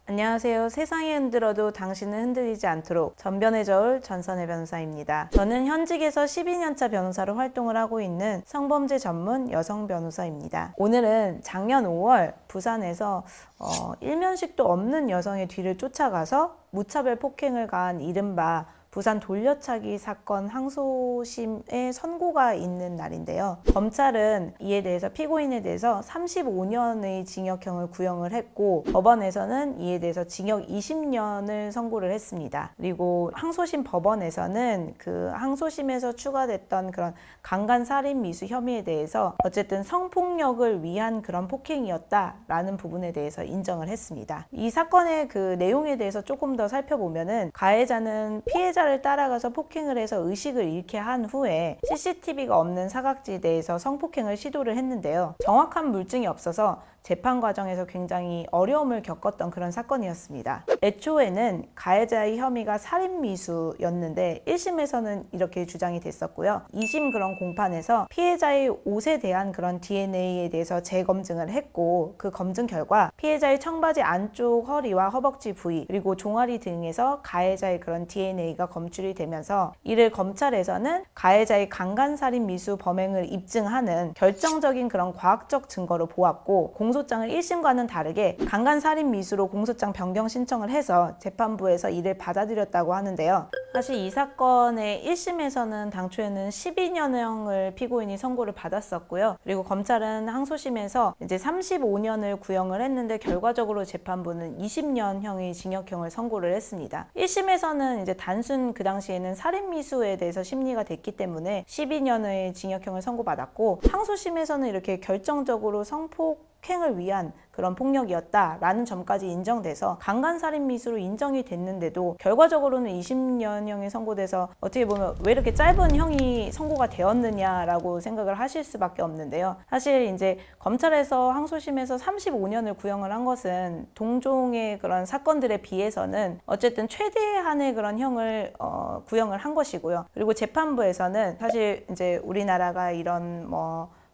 안녕하세요. 세상이 흔들어도 당신은 흔들리지 않도록 전변의 저울 전선의 변호사입니다. 저는 현직에서 12년차 변호사로 활동을 하고 있는 성범죄 전문 여성 변호사입니다. 오늘은 작년 5월 부산에서 일면식도 없는 여성의 뒤를 쫓아가서 무차별 폭행을 가한 이른바 부산 돌려차기 사건 항소심의 선고가 있는 날인데요. 검찰은 이에 대해서 피고인에 대해서 35년의 징역형을 구형을 했고 법원에서는 이에 대해서 징역 20년을 선고를 했습니다. 그리고 항소심 법원에서는 그 항소심에서 추가됐던 그런 강간살인 미수 혐의에 대해서 어쨌든 성폭력을 위한 그런 폭행이었다라는 부분에 대해서 인정을 했습니다. 이 사건의 그 내용에 대해서 조금 더 살펴보면은 가해자는 피해자를 따라가서 폭행을 해서 의식을 잃게 한 후에 CCTV가 없는 사각지대에서 성폭행을 시도를 했는데요. 정확한 물증이 없어서 재판 과정에서 굉장히 어려움을 겪었던 그런 사건이었습니다. 애초에는 가해자의 혐의가 살인미수였는데 1심에서는 이렇게 주장이 됐었고요. 2심 그런 공판에서 피해자의 옷에 대한 그런 DNA에 대해서 재검증을 했고 그 검증 결과 피해자의 청바지 안쪽 허리와 허벅지 부위 그리고 종아리 등에서 가해자의 그런 DNA가 검출이 되면서 이를 검찰에서는 가해자의 강간살인미수 범행을 입증하는 결정적인 그런 과학적 증거로 보았고 공소장을 1심과는 다르게 강간살인미수로 공소장 변경 신청을 해서 재판부에서 이를 받아들였다고 하는데요. 사실 이 사건의 1심에서는 당초에는 12년형을 피고인이 선고를 받았었고요. 그리고 검찰은 항소심에서 이제 35년을 구형을 했는데 결과적으로 재판부는 20년형의 징역형을 선고를 했습니다. 1심에서는 이제 단순 그 당시에는 살인미수에 대해서 심리가 됐기 때문에 12년의 징역형을 선고받았고 항소심에서는 이렇게 결정적으로 성폭행을 위한 그런 폭력이었다라는 점까지 인정돼서 강간살인미수로 인정이 됐는데도 결과적으로는 20년형이 선고돼서 어떻게 보면 왜 이렇게 짧은 형이 선고가 되었느냐라고 생각을 하실 수밖에 없는데요. 사실 이제 검찰에서 항소심에서 35년을 구형을 한 것은 동종의 그런 사건들에 비해서는 어쨌든 최대한의 그런 형을 구형을 한 것이고요. 그리고 재판부에서는 사실 이제 우리나라가 이런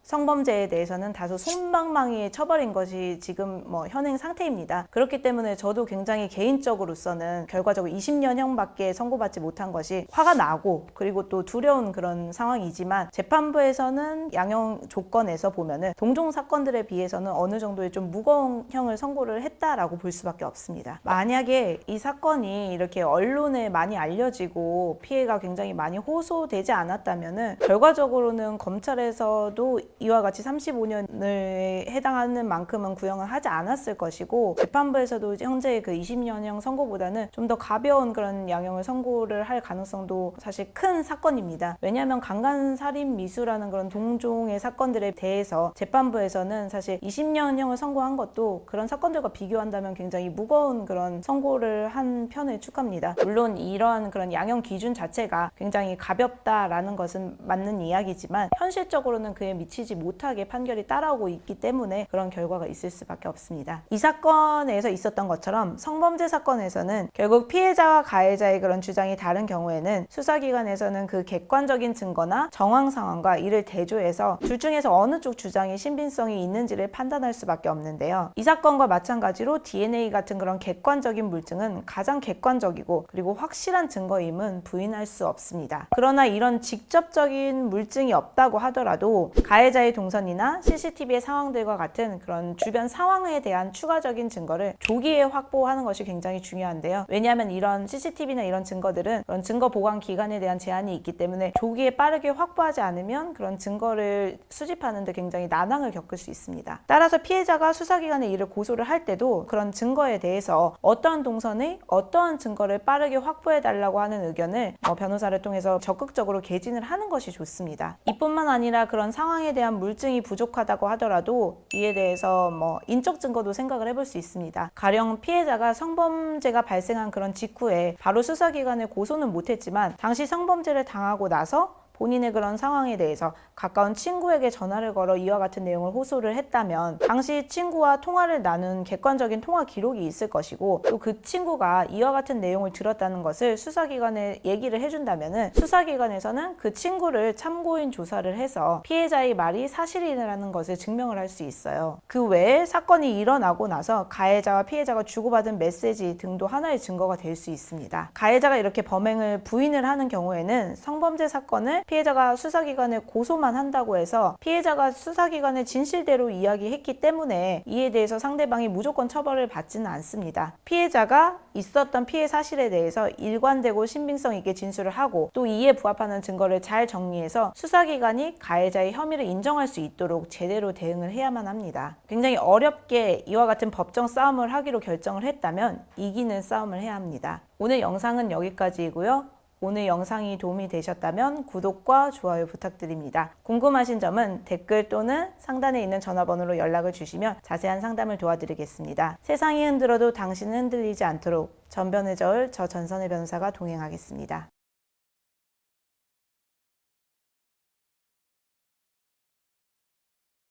성범죄에 대해서는 다소 솜방망이에 쳐버린 것이 지금 현행 상태입니다. 그렇기 때문에 저도 굉장히 개인적으로서는 결과적으로 20년형밖에 선고받지 못한 것이 화가 나고 그리고 또 두려운 그런 상황이지만 재판부에서는 양형 조건에서 보면은 동종 사건들에 비해서는 어느 정도의 좀 무거운 형을 선고를 했다라고 볼 수밖에 없습니다. 만약에 이 사건이 이렇게 언론에 많이 알려지고 피해가 굉장히 많이 호소되지 않았다면은 결과적으로는 검찰에서도 이와 같이 35년을 해당하는 만큼은 구형을 하지 않았을 것이고 재판부에서도 현재의 그 20년형 선고보다는 좀 더 가벼운 그런 양형을 선고를 할 가능성도 사실 큰 사건입니다. 왜냐하면 강간살인미수라는 그런 동종의 사건들에 대해서 재판부에서는 사실 20년형을 선고한 것도 그런 사건들과 비교한다면 굉장히 무거운 그런 선고를 한 편에 축합니다. 물론 이러한 그런 양형 기준 자체가 굉장히 가볍다라는 것은 맞는 이야기지만 현실적으로는 그에 미치지 못하게 판결이 따라오고 있기 때문에 그런 결과가 있을 수밖에 없습니다. 이 사건에서 있었던 것처럼 성범죄 사건에서는 결국 피해자와 가해자의 그런 주장이 다른 경우에는 수사기관에서는 그 객관적인 증거나 정황 상황과 이를 대조해서 둘 중에서 어느 쪽 주장이 신빙성이 있는지를 판단할 수밖에 없는데요. 이 사건과 마찬가지로 DNA 같은 그런 객관적인 물증은 가장 객관적이고 그리고 확실한 증거임은 부인할 수 없습니다. 그러나 이런 직접적인 물증이 없다고 하더라도 가해자의 동선이나 CCTV의 상황들과 같은 그런 주변 상황에 대한 추가적인 증거를 조기에 확보하는 것이 굉장히 중요한데요. 왜냐하면 이런 CCTV나 이런 증거들은 그런 증거 보관 기간에 대한 제한이 있기 때문에 조기에 빠르게 확보하지 않으면 그런 증거를 수집하는 데 굉장히 난항을 겪을 수 있습니다. 따라서 피해자가 수사기관에 이를 고소를 할 때도 그런 증거에 대해서 어떠한 동선에 어떠한 증거를 빠르게 확보해달라고 하는 의견을 변호사를 통해서 적극적으로 개진을 하는 것이 좋습니다. 이뿐만 아니라 그런 상황에 대한 물증이 부족하다고 하더라도 이에 대해서 인적 증거도 생각을 해볼 수 있습니다. 가령 피해자가 성범죄가 발생한 그런 직후에 바로 수사기관에 고소는 못했지만 당시 성범죄를 당하고 나서 본인의 그런 상황에 대해서 가까운 친구에게 전화를 걸어 이와 같은 내용을 호소를 했다면 당시 친구와 통화를 나눈 객관적인 통화 기록이 있을 것이고 또 그 친구가 이와 같은 내용을 들었다는 것을 수사기관에 얘기를 해준다면 수사기관에서는 그 친구를 참고인 조사를 해서 피해자의 말이 사실이라는 것을 증명을 할 수 있어요. 그 외에 사건이 일어나고 나서 가해자와 피해자가 주고받은 메시지 등도 하나의 증거가 될 수 있습니다. 가해자가 이렇게 범행을 부인을 하는 경우에는 성범죄 사건을 피해자가 수사기관에 고소만 한다고 해서 피해자가 수사기관에 진실대로 이야기했기 때문에 이에 대해서 상대방이 무조건 처벌을 받지는 않습니다. 피해자가 있었던 피해 사실에 대해서 일관되고 신빙성 있게 진술을 하고 또 이에 부합하는 증거를 잘 정리해서 수사기관이 가해자의 혐의를 인정할 수 있도록 제대로 대응을 해야만 합니다. 굉장히 어렵게 이와 같은 법정 싸움을 하기로 결정을 했다면 이기는 싸움을 해야 합니다. 오늘 영상은 여기까지이고요. 오늘 영상이 도움이 되셨다면 구독과 좋아요 부탁드립니다. 궁금하신 점은 댓글 또는 상단에 있는 전화번호로 연락을 주시면 자세한 상담을 도와드리겠습니다. 세상이 흔들어도 당신은 흔들리지 않도록 전변의 저울, 저 전선의 변호사가 동행하겠습니다.